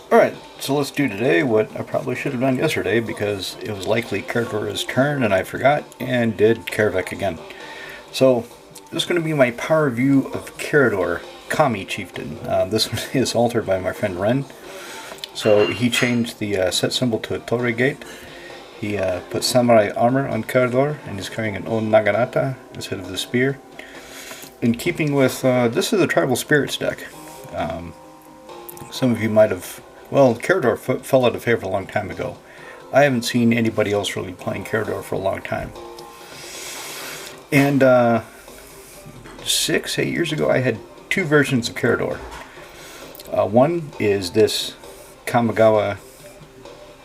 Alright, so let's do today what I probably should have done yesterday because it was likely Karador's turn and I forgot and did Karavec again. So, this is going to be my power view of Karador, Kami Chieftain. This one is altered by my friend Ren. So he changed the set symbol to a Torre Gate. He put samurai armor on Karador and he's carrying an On Naginata instead of the spear. In keeping with, this is a Tribal Spirits deck. Some of you might have... Well, Karador fell out of favor a long time ago. I haven't seen anybody else really playing Karador for a long time. And 8 years ago, I had two versions of Karador. One is this Kamigawa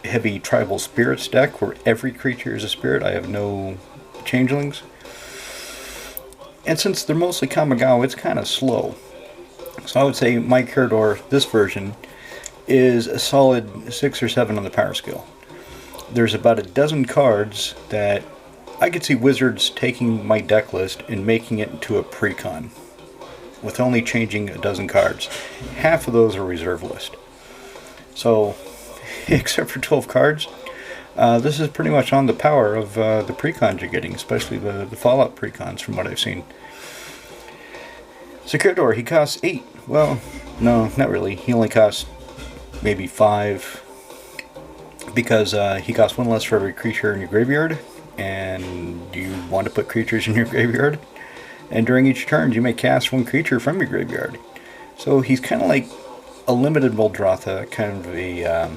heavy Tribal Spirits deck where every creature is a spirit. I have no changelings. And since they're mostly Kamigawa, it's kind of slow. So I would say my Karador, this version, is a solid 6 or 7 on the power scale. There's about a dozen cards that I could see Wizards taking my deck list and making it into a precon with only changing a dozen cards. Half of those are reserve list. So, except for 12 cards, this is pretty much on the power of the precons you're getting, especially the Fallout precons from what I've seen. So Karador, he costs 8. Well, no, not really. He only costs maybe 5 because he costs 1 less for every creature in your graveyard, and you want to put creatures in your graveyard, and during each turn you may cast 1 creature from your graveyard. So he's kind of like a limited Muldrotha, kind of a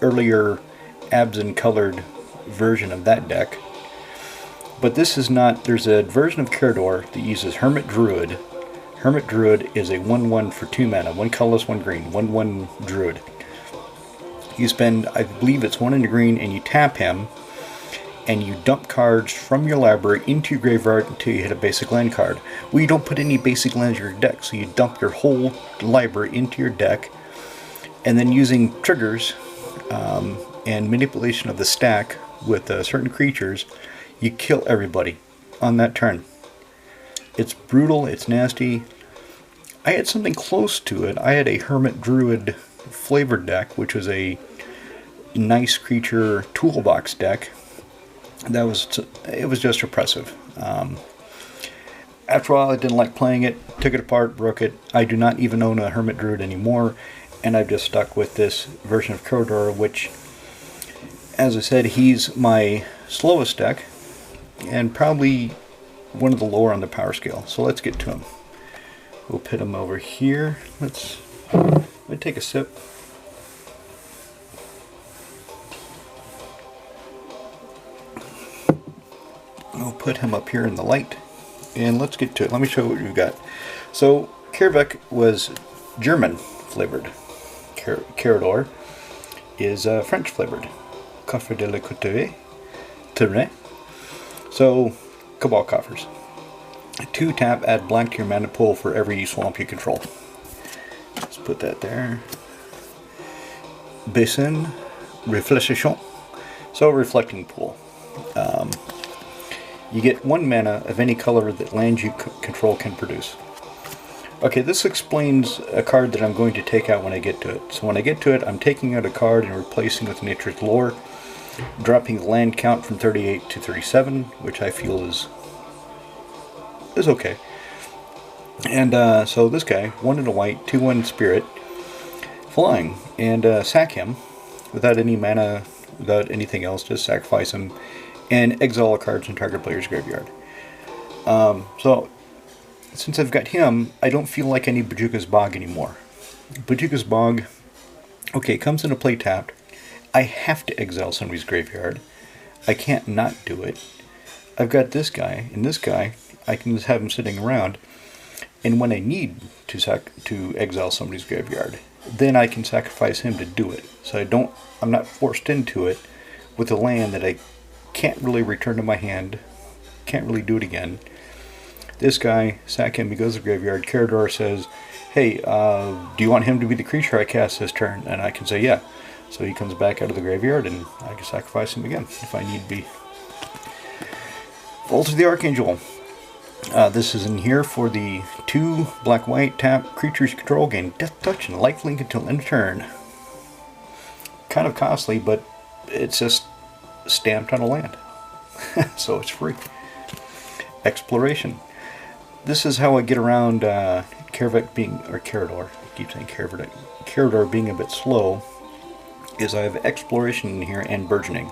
earlier Abzan colored version of that deck. But this is not... There's a version of Karador that uses Hermit Druid. Hermit Druid is a 1/1 for 2 mana, 1 colorless, 1 green, 1/1 Druid. You spend, I believe it's 1 in the green, and you tap him, and you dump cards from your library into your graveyard until you hit a basic land card. Well, you don't put any basic lands in your deck, so you dump your whole library into your deck, and then using triggers and manipulation of the stack with certain creatures, you kill everybody on that turn. It's brutal, it's nasty. I had something close to it. I had a Hermit Druid flavored deck, which was a nice creature toolbox deck. It was just oppressive. After a while, I didn't like playing it, took it apart, broke it. I do not even own a Hermit Druid anymore, and I've just stuck with this version of Karador, which, as I said, he's my slowest deck, and probably one of the lower on the power scale. So let's get to him. We'll put him over here. Let me take a sip. We'll put him up here in the light, and let's get to it. Let me show you what we've got. So Karavec was German flavored. Karador is French flavored. Coffre de la Couturier. So Cabal Coffers. 2 tap, add blank to your mana pool for every swamp you control. Let's put that there. Bassin, Réflexion. So reflecting pool. You get 1 mana of any color that lands you control can produce. Okay, this explains a card that I'm going to take out when I get to it. So when I get to it, I'm taking out a card and replacing with Nature's Lore, dropping the land count from 38 to 37, which I feel is okay. And so this guy, 1 in a white, 2/1 spirit, flying, and sack him without any mana, without anything else, just sacrifice him, and exile all cards in target player's graveyard. So since I've got him, I don't feel like I need Bojuka's Bog anymore. Bojuka's Bog, okay, comes into play tapped. I have to exile somebody's graveyard. I can't not do it. I've got this guy, and this guy, I can just have him sitting around, and when I need to exile somebody's graveyard, then I can sacrifice him to do it. So I'm not forced into it with a land that I can't really return to my hand, can't really do it again. This guy, sack him, he goes to the graveyard. Karador says, hey, do you want him to be the creature I cast this turn? And I can say, yeah. So he comes back out of the graveyard, and I can sacrifice him again if I need be. Vault of the Archangel. This is in here for the 2 black-white tap creatures control, gain death touch and lifelink until end of turn. kind of costly, but it's just stamped on a land. So it's free. Exploration. This is how I get around Karador being, or Karador, I keep saying Karador being a bit slow, is I have exploration in here and burgeoning.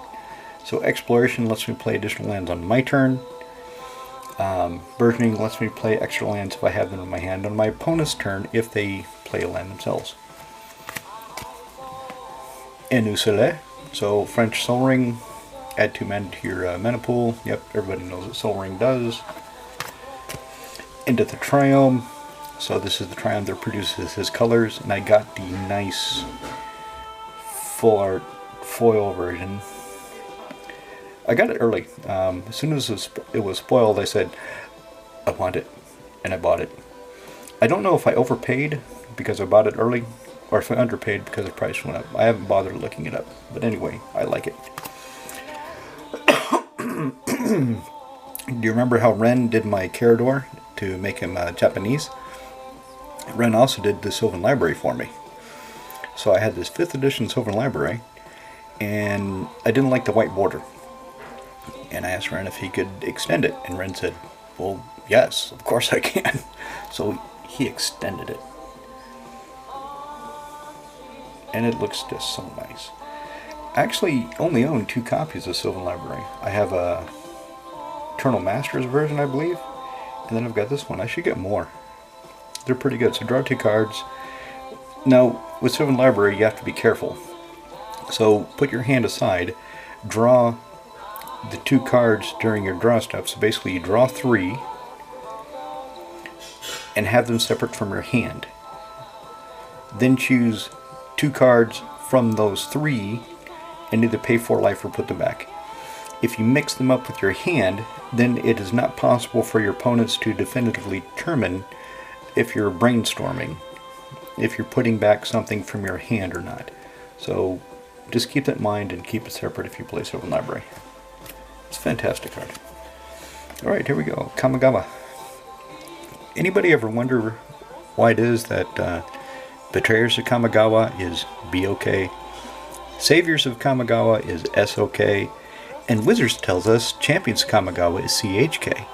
So exploration lets me play additional lands on my turn. Burgeoning lets me play extra lands if I have them in my hand on my opponent's turn if they play a land themselves. Enusele, so French Soul Ring, add 2 mana to your mana pool. Yep, everybody knows what Soul Ring does. Into the Triome, so this is the Triome that produces his colors, and I got the nice full art foil version. I got it early. As soon as it was spoiled, I said, I want it, and I bought it. I don't know if I overpaid because I bought it early, or if I underpaid because the price went up. I haven't bothered looking it up, but anyway, I like it. Do you remember how Ren did my Karador to make him Japanese? Ren also did the Sylvan Library for me. So I had this 5th edition Sylvan Library, and I didn't like the white border. And I asked Ren if he could extend it, and Ren said, well, yes, of course I can. So he extended it. And it looks just so nice. I actually only own 2 copies of Sylvan Library. I have a Eternal Masters version, I believe, and then I've got this one. I should get more. They're pretty good. So draw 2 cards. Now, with Sylvan Library, you have to be careful. So put your hand aside, draw the 2 cards during your draw step. So basically you draw 3 and have them separate from your hand. Then choose 2 cards from those 3 and either pay 4 life or put them back. If you mix them up with your hand, then it is not possible for your opponents to definitively determine if you're brainstorming, if you're putting back something from your hand or not. So just keep that in mind and keep it separate if you play Sylvan Library. It's a fantastic card. Alright, here we go. Kamigawa. Anybody ever wonder why it is that Betrayers of Kamigawa is BOK, Saviors of Kamigawa is SOK, and Wizards tells us Champions of Kamigawa is CHK.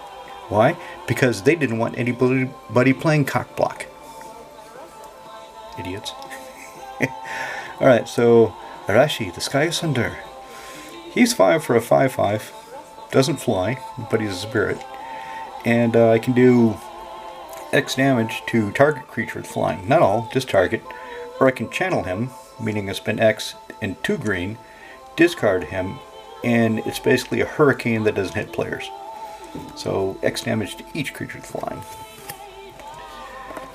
Why? Because they didn't want anybody playing cockblock. Idiots. Alright, so Arashi, the Sky Asunder. He's 5 for a 5/5. Doesn't fly, but he's a spirit. And I can do X damage to target creature with flying. Not all, just target. Or I can channel him, meaning I spend X and 2 green, discard him, and it's basically a hurricane that doesn't hit players. So X damage to each creature with flying.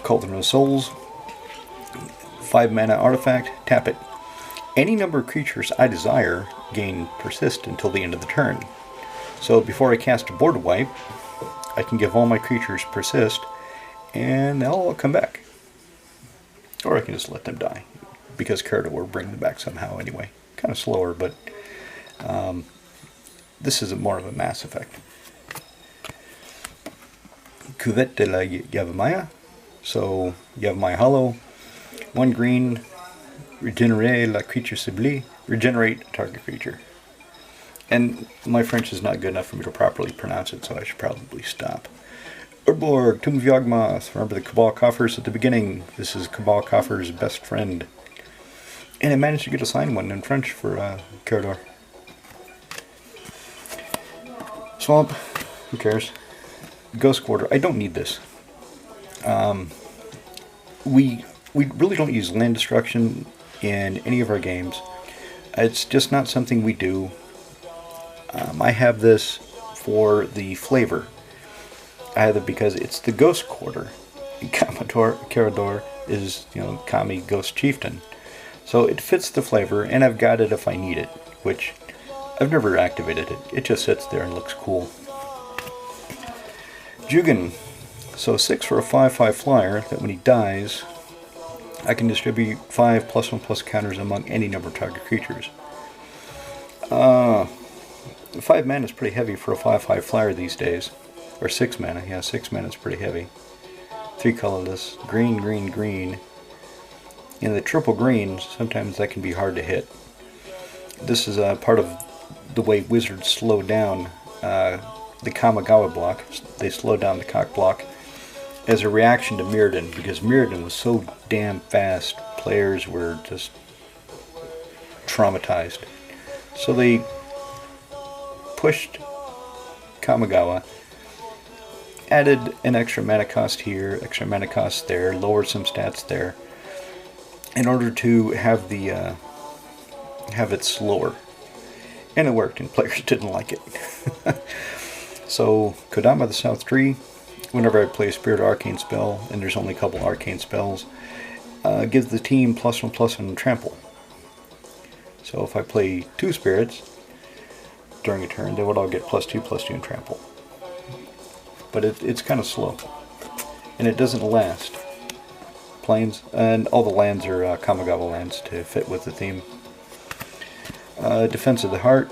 Cauldron of Souls. 5 mana artifact, tap it. Any number of creatures I desire gain persist until the end of the turn. So before I cast a board wipe, I can give all my creatures persist, and they'll all come back. Or I can just let them die, because Karador will bring them back somehow anyway. Kind of slower, but this is more of a mass effect. Cuvette de la Yavimaya. So Yavimaya Hollow. 1 green. Regenerate la creature ciblée. Regenerate a target creature. And my French is not good enough for me to properly pronounce it, so I should probably stop. Urborg, Tomb of Yawgmoth. Remember the Cabal Coffers at the beginning. This is Cabal Coffer's best friend. And I managed to get a signed one in French for Karador. Swamp, who cares? Ghost Quarter, I don't need this. We really don't use land destruction in any of our games. It's just not something we do. I have this for the flavor. I have it because it's the Ghost Quarter. Karador is, Kami Ghost Chieftain. So it fits the flavor, and I've got it if I need it, which I've never activated it. It just sits there and looks cool. Jugan. So 6 for a 5/5 flyer that when he dies, I can distribute 5 +1/+ counters among any number of target creatures. 5 mana is pretty heavy for a 5/5 flyer these days. Or 6 mana, yeah, 6 mana is pretty heavy. 3 colorless, green, green, green. In the triple greens, sometimes that can be hard to hit. This is part of the way wizards slow down the Kamigawa block. They slow down the cock block as a reaction to Mirrodin, because Mirrodin was so damn fast, players were just traumatized. So they pushed Kamigawa, added an extra mana cost here, extra mana cost there, lowered some stats there, in order to have the have it slower. And it worked, and players didn't like it. So, Kodama the South Tree, whenever I play a Spirit Arcane spell, and there's only a couple arcane spells, gives the team +1/+1 and trample. So if I play 2 spirits during a turn, they would all get +2/+2 and trample. But it's kind of slow. And it doesn't last. Plains, and all the lands are Kamigawa lands to fit with the theme. Defense of the Heart.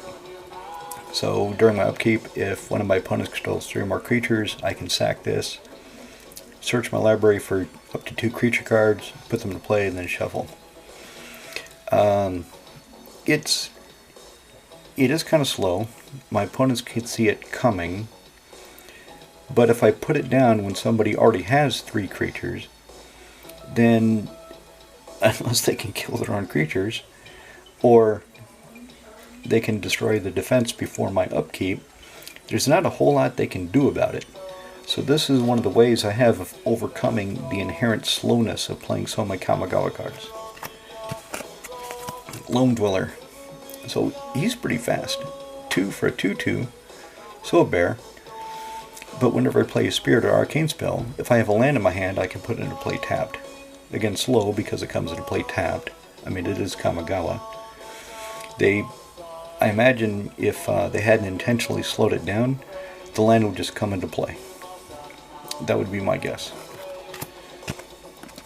So during my upkeep, if one of my opponents controls 3 or more creatures, I can sack this, search my library for up to 2 creature cards, put them to play, and then shuffle. It is kind of slow. My opponents can see it coming, but if I put it down when somebody already has 3 creatures, then unless they can kill their own creatures, or they can destroy the defense before my upkeep, there's not a whole lot they can do about it. So this is one of the ways I have of overcoming the inherent slowness of playing so many Kamigawa cards. Lone Dweller. So he's pretty fast. 2 for a 2/2, so a bear. But whenever I play a Spirit or Arcane spell, if I have a land in my hand, I can put it into play tapped. Again, slow because it comes into play tapped. I mean, it is Kamigawa. I imagine if they hadn't intentionally slowed it down, the land would just come into play. That would be my guess.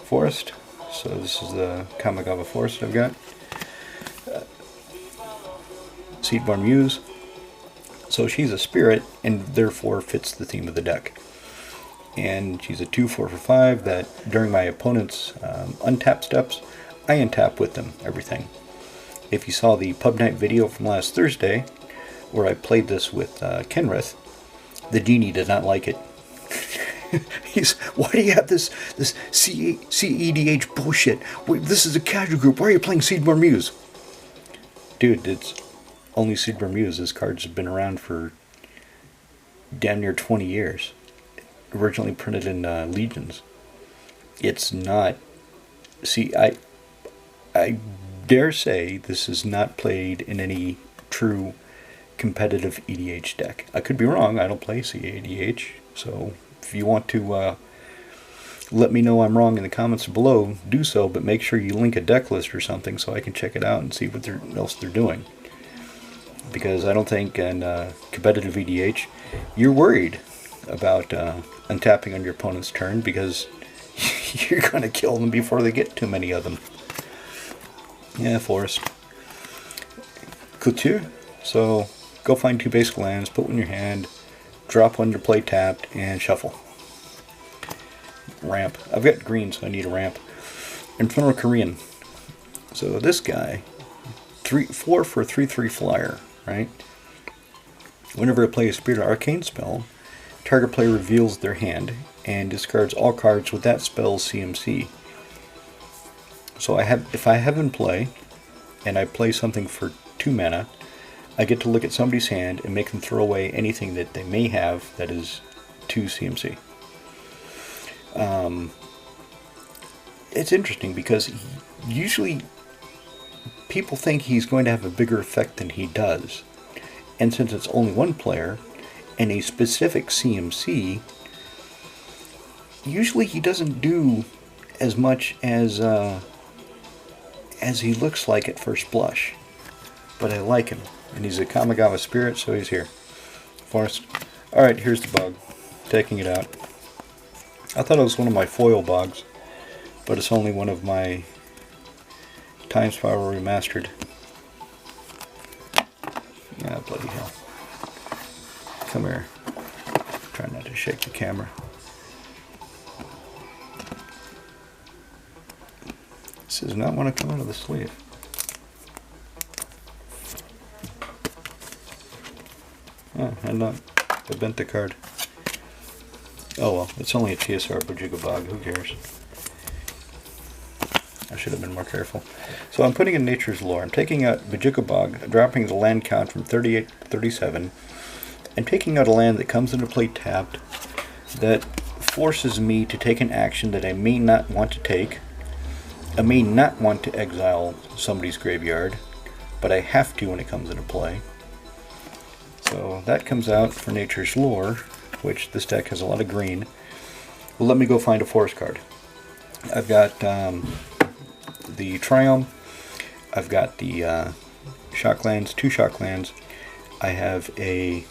Forest. So this is the Kamigawa Forest I've got. Seedborn Muse. So she's a spirit, and therefore fits the theme of the deck. And she's a 2/4 for 5 that during my opponent's untap steps, I untap with them everything. If you saw the Pub Night video from last Thursday, where I played this with Kenrith, the genie did not like it. Why do you have this EDH bullshit? This is a casual group. Why are you playing Seedborn Muse? Dude, it's only Seedborn Muse. This card's been around for damn near 20 years. Originally printed in Legions. It's not... See, I dare say this is not played in any true competitive EDH deck. I could be wrong. I don't play CADH. So if you want to let me know I'm wrong in the comments below, do so. But make sure you link a deck list or something so I can check it out and see what else they're doing. Because I don't think in competitive EDH you're worried about untapping on your opponent's turn, because you're going to kill them before they get too many of them. Yeah, Forest. Couture. So go find 2 basic lands, put one in your hand, drop one to play tapped, and shuffle. Ramp. I've got green, so I need a ramp. Infernal Korean. So this guy, 4 for a 3/3 flyer, right? Whenever I play a Spirit Arcane spell, target player reveals their hand and discards all cards with that spell's CMC. So if I have in play, and I play something for 2 mana, I get to look at somebody's hand and make them throw away anything that they may have that is 2 CMC. It's interesting because usually people think he's going to have a bigger effect than he does. And since it's only 1 player and a specific CMC, usually he doesn't do as much as he looks like at first blush. But I like him. And he's a Kamigawa spirit, so he's here. Forest. Alright, here's the bug. Taking it out. I thought it was one of my foil bugs, but it's only one of my Time Spiral Remastered. Yeah, bloody hell. Come here. Try not to shake the camera. This does not want to come out of the sleeve. Oh, I bent the card. Oh well, it's only a TSR Bajigabog, who cares? I should have been more careful. So I'm putting in Nature's Lore. I'm taking out Bajigabog, dropping the land count from 38 to 37, and taking out a land that comes into play tapped that forces me to take an action that I may not want to take. I may not want to exile somebody's graveyard, but I have to when it comes into play. So that comes out for Nature's Lore, which this deck has a lot of green. Well, let me go find a forest card. I've got the Triumph. I've got the Shocklands, 2 Shocklands. I have a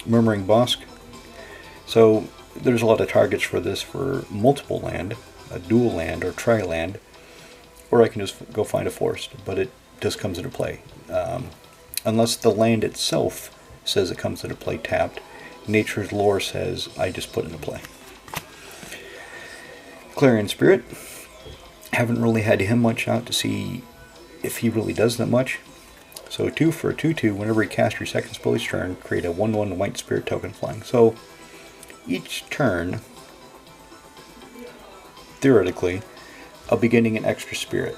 Murmuring Bosk. So there's a lot of targets for this for multiple land, a dual land or tri-land, or I can just go find a forest, but it just comes into play. Unless the land itself says it comes into play tapped, Nature's Lore says I just put it into play. Clarion Spirit. Haven't really had him much out to see if he really does that much. So 2 for a 2/2, whenever you cast your second spell each turn, create a 1/1 white spirit token flying. So each turn, theoretically, I'll be getting an extra spirit.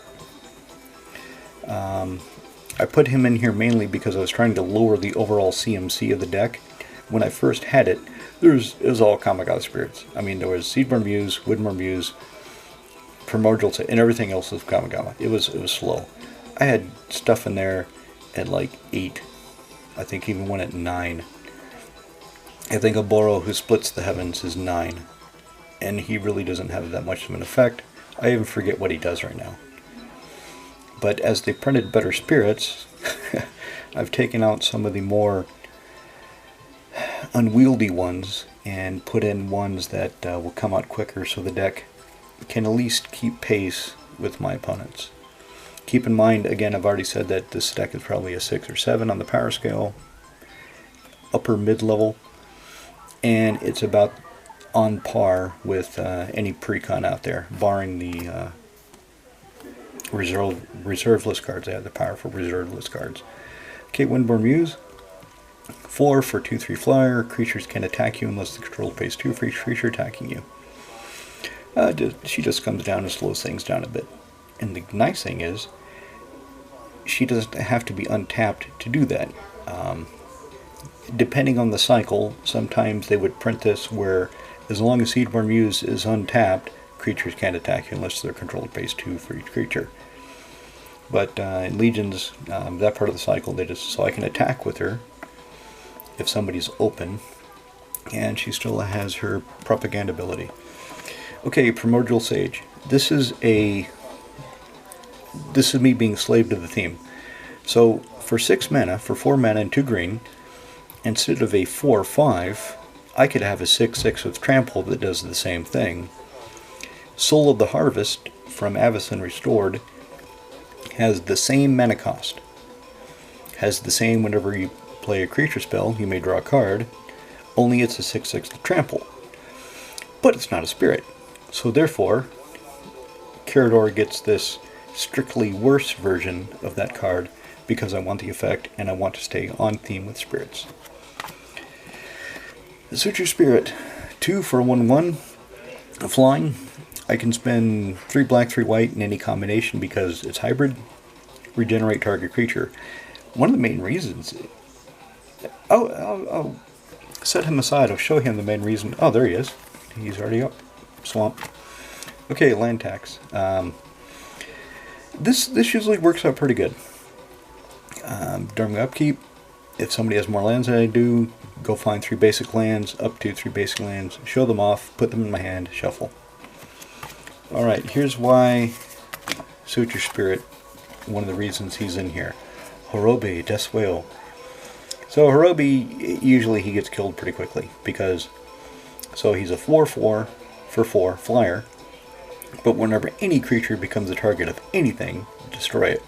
I put him in here mainly because I was trying to lower the overall CMC of the deck. When I first had it, it was all Kamigawa spirits. I mean, there was Seedborn Muse, Woodmore Muse, Primordial, and everything else was Kamigawa. It was slow. I had stuff in there at like 8. I think even one at 9. I think Oboro, who splits the heavens, is 9. And he really doesn't have that much of an effect. I even forget what he does right now. But as they printed better spirits, I've taken out some of the more unwieldy ones and put in ones that will come out quicker so the deck can at least keep pace with my opponents. Keep in mind, again, I've already said that this deck is probably a 6 or 7 on the power scale, upper mid-level, and it's about on par with any precon out there, barring the reserve list cards. They have the powerful reserve list cards. Okay, Windborn Muse. 4 for 2/3 flyer. Creatures can attack you unless the control pays 2 for each creature attacking you. She just comes down and slows things down a bit. And the nice thing is, she doesn't have to be untapped to do that. Depending on the cycle, sometimes they would print this where as long as Seedborn Muse is untapped, creatures can't attack you unless their controller pays 2 for each creature. But in Legions, that part of the cycle, so I can attack with her if somebody's open, and she still has her propaganda ability. Okay, Primordial Sage. This is me being slave to the theme. So for 6 mana, for 4 mana and 2 green, instead of a 4/5, I could have a 6/6 with Trample that does the same thing. Soul of the Harvest from Avacyn Restored has the same mana cost. Has the same whenever you play a creature spell, you may draw a card, only it's a 6/6 with Trample. But it's not a spirit. So therefore, Karador gets this strictly worse version of that card because I want the effect and I want to stay on theme with spirits. The Suture Spirit, 2 for a 1/1, flying. I can spend 3 black, 3 white in any combination because it's hybrid. Regenerate target creature. One of the main reasons... I'll set him aside. I'll show him the main reason. Oh, there he is. He's already up. Swamp. Okay, land tax. This usually works out pretty good. During the upkeep, if somebody has more lands than I do, go find 3 basic lands, up to 3 basic lands, show them off, put them in my hand, shuffle. Alright, here's why Suture Spirit, one of the reasons he's in here. Horobi, Death Whale. So Horobi, usually he gets killed pretty quickly, because, so he's a 4/4 for 4 flyer, but whenever any creature becomes the target of anything, destroy it.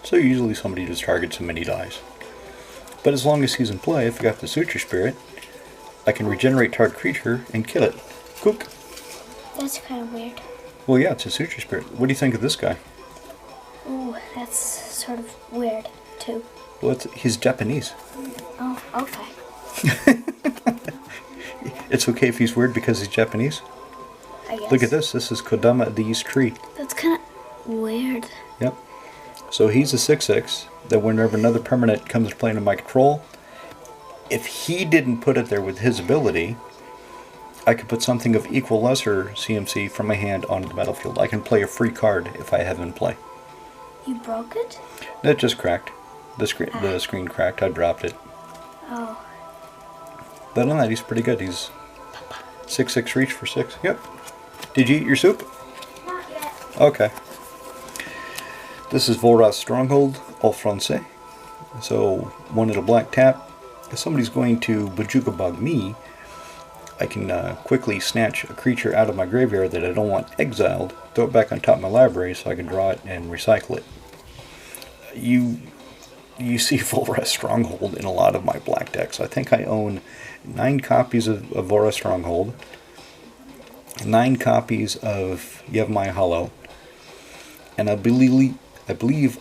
So usually somebody just targets him and he dies. But as long as he's in play, if I got the Suture Spirit, I can regenerate target creature and kill it. Cook. That's kind of weird. Well, yeah, it's a Suture Spirit. What do you think of this guy? Ooh, that's sort of weird, too. Well, he's Japanese. Oh, okay. It's okay if he's weird because he's Japanese. I guess. Look at this. This is Kodama the East Tree. That's kind of weird. Yep. So he's a 6/6 that whenever another permanent comes to play into my control, if he didn't put it there with his ability, I could put something of equal lesser CMC from my hand onto the battlefield. I can play a free card if I have it in play. You broke it? That just cracked. The screen cracked. I dropped it. Oh. But on that, he's pretty good. He's 6/6 reach for 6. Yep. Did you eat your soup? Not yet. Okay. This is Volrath's Stronghold, au français. So, one at a black tap. If somebody's going to Bajuka Bug me, I can quickly snatch a creature out of my graveyard that I don't want exiled, throw it back on top of my library so I can draw it and recycle it. You see Volrath's Stronghold in a lot of my black decks. I think I own 9 copies of Volrath's Stronghold, 9 copies of Yevmai Hollow, and I believe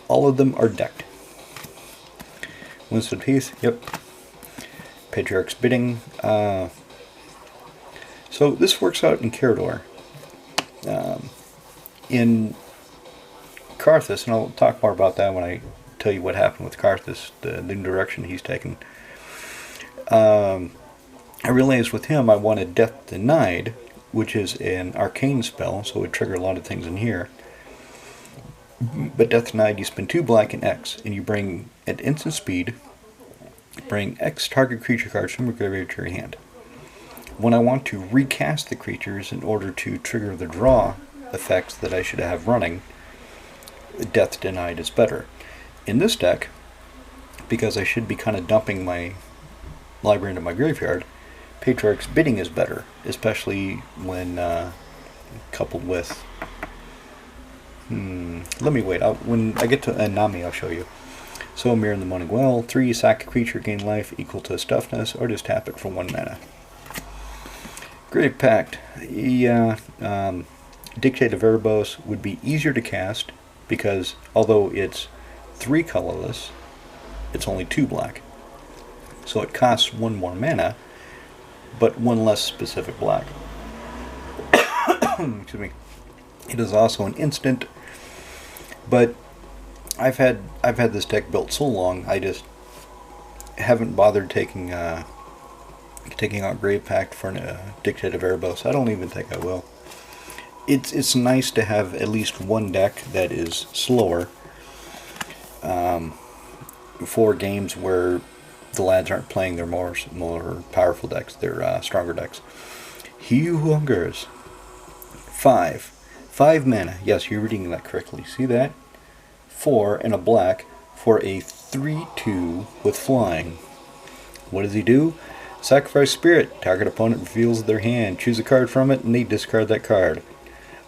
all of them are decked. Winston Peace, yep. Patriarch's Bidding. So this works out in Karador. In Karthus, and I'll talk more about that when I tell you what happened with Karthus, the new direction he's taken. I realized with him I wanted Death Denied, which is an arcane spell, so it would trigger a lot of things in here. But Death Denied, you spend 2 black and X, and you bring at instant speed, bring X target creature cards from your graveyard to your hand. When I want to recast the creatures in order to trigger the draw effects that I should have running, Death Denied is better. In this deck, because I should be kind of dumping my library into my graveyard, Patriarch's Bidding is better, especially when coupled with... let me wait. When I get to Nami, I'll show you. So, Mirror in the Morning Well, 3, sack a creature, gain life equal to Stuffness, or just tap it for 1 mana. Grave Pact. Yeah, Dictate of Erebos would be easier to cast, because although it's 3 colorless, it's only 2 black. So it costs 1 more mana, but 1 less specific black. Excuse me. It is also an instant, but I've had this deck built so long, I just haven't bothered taking out Grave Pact for a Dictate of Erebos. I don't even think I will. It's nice to have at least one deck that is slower for games where the lads aren't playing their more powerful decks, their stronger decks. He Who Hungers. 5 mana. Yes, you're reading that correctly. See that? 4 and a black for a 3/2 with flying. What does he do? Sacrifice Spirit. Target opponent reveals their hand. Choose a card from it and they discard that card.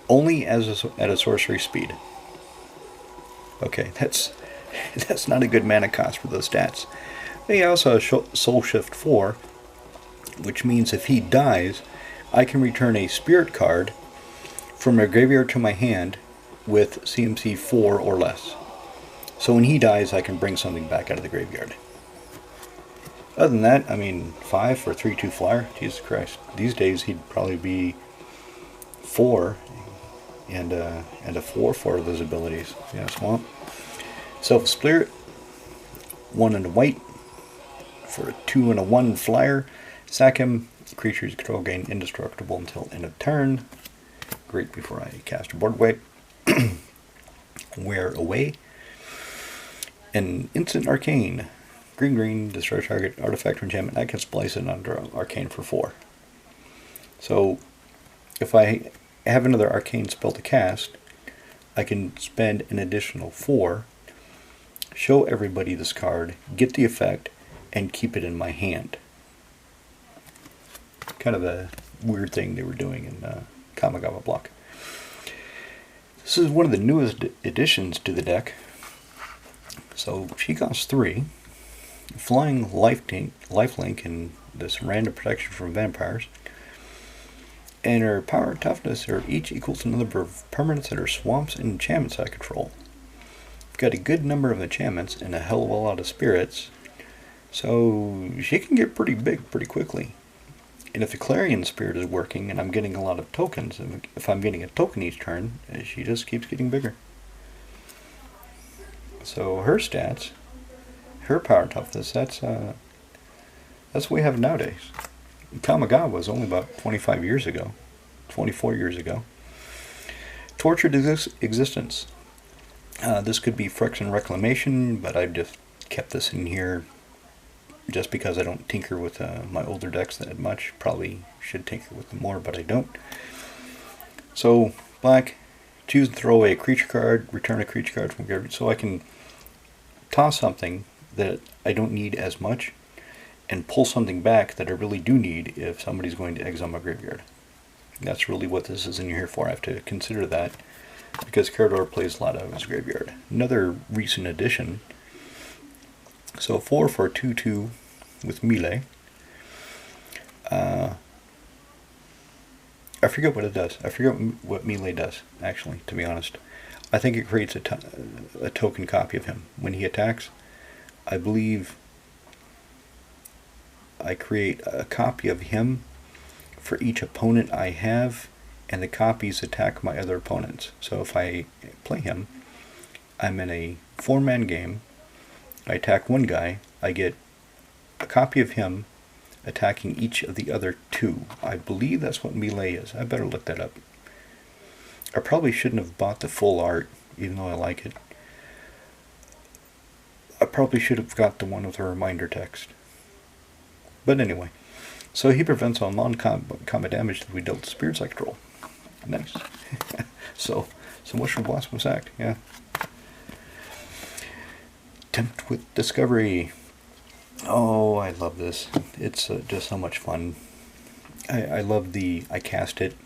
Only at a sorcery speed. Okay, that's not a good mana cost for those stats. He also has Soul Shift 4, which means if he dies, I can return a Spirit card from my graveyard to my hand with CMC 4 or less. So when he dies, I can bring something back out of the graveyard. Other than that, I mean, 5 for a 3/2 flyer. Jesus Christ. These days, he'd probably be 4 and a 4 for those abilities. Yeah, Swamp. Self Spirit. 1 and a white for a 2 and a 1 flyer. Sack him. Creatures control gain indestructible until end of turn. Great before I cast a board wipe. Wear Away. An instant arcane. Green, destroy target artifact or enchantment. I can splice it under arcane for 4. So, if I have another arcane spell to cast, I can spend an additional 4, show everybody this card, get the effect, and keep it in my hand. Kind of a weird thing they were doing in Kamigawa block. This is one of the newest additions to the deck. So she costs 3. Flying lifelink and this random protection from vampires. And her power and toughness are each equal to the number of permanents that are swamps and enchantments I control. got a good number of enchantments and a hell of a lot of spirits, so she can get pretty big pretty quickly. And if the Clarion Spirit is working and I'm getting a lot of tokens, if I'm getting a token each turn, she just keeps getting bigger. So her stats, her power toughness, that's what we have nowadays. Kamigawa was only about 25 years ago, 24 years ago. Tortured existence. This could be Phyrexian Reclamation, but I've just kept this in here just because I don't tinker with my older decks that much. Probably should tinker with them more, but I don't. So, black, choose and throw away a creature card, return a creature card from graveyard, so I can toss something that I don't need as much and pull something back that I really do need if somebody's going to exile my graveyard. That's really what this is in here for. I have to consider that because Karador plays a lot out of his graveyard. Another recent addition. So 4 for a 2/2 with melee. I forget what it does. I forget what melee does, actually, to be honest. I think it creates a token copy of him. When he attacks, I believe I create a copy of him for each opponent I have, and the copies attack my other opponents. So if I play him, I'm in a 4-man game, I attack one guy, I get a copy of him attacking each of the other 2. I believe that's what melee is. I better look that up. I probably shouldn't have bought the full art, even though I like it. I probably should have got the one with a reminder text. But anyway, so he prevents all non-combat damage that we dealt to Spirit Cycle Troll. Nice. So much for Blasphemous Act, yeah. Tempt with Discovery. Oh, I love this. It's just so much fun. I love I cast it,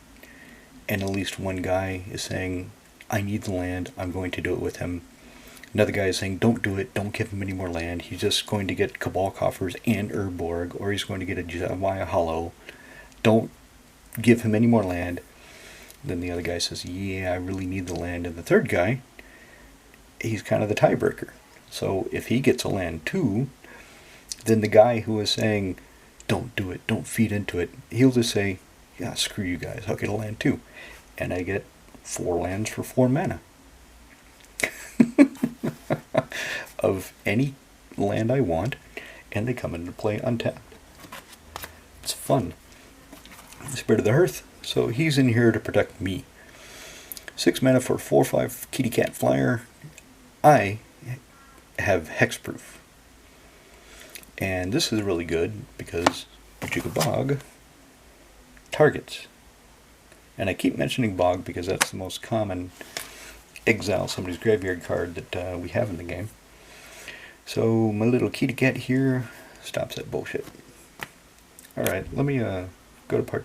and at least one guy is saying, I need the land, I'm going to do it with him. Another guy is saying, don't do it, don't give him any more land. He's just going to get Cabal Coffers and Urborg, or he's going to get a Jaya Hollow. Don't give him any more land. Then the other guy says, yeah, I really need the land. And the third guy, he's kind of the tiebreaker. So if he gets a land too, then the guy who is saying, don't do it, don't feed into it, he'll just say, yeah, screw you guys, I'll get a land too. And I get 4 lands for 4 mana. Of any land I want, and they come into play untapped. It's fun. Spirit of the Hearth, so he's in here to protect me. 6 mana for 4/5 kitty cat flyer. I have hexproof. And this is really good because Bojuka Bog targets. And I keep mentioning Bog because that's the most common exile somebody's graveyard card that we have in the game. So my little kitty cat here stops that bullshit. Alright, let me go to part 2.